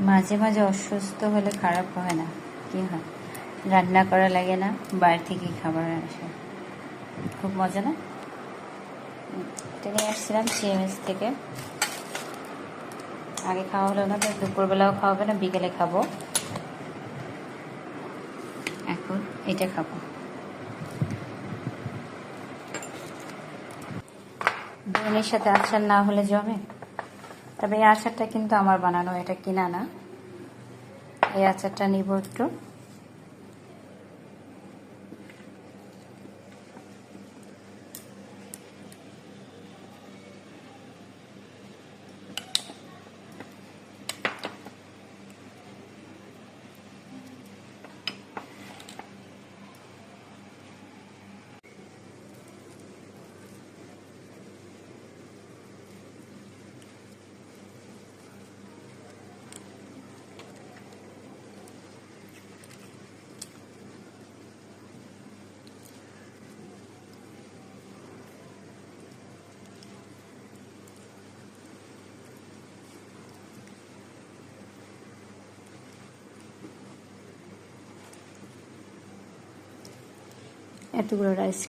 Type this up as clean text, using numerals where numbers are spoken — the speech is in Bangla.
মাঝে মাঝে অসুস্থ হলে খারাপ হয় না, কি হয়, রান্না করা লাগে না, বাইরে থেকেই খাবার আসে, খুব মজা না। এটা নিয়ে আসছিলাম সিএমএস থেকে। আগে খাওয়া হলো না, তো দুপুরবেলাও খাওয়াবে না, বিকেলে খাবো। এখন এটা খাবো। দইয়ের সাথে আচার না হলে জমে। তবে এই আচারটা কিন্তু আমার বানানো, এটা কিনা না। এই আচারটা নিব একটু। এতগুলো রাইস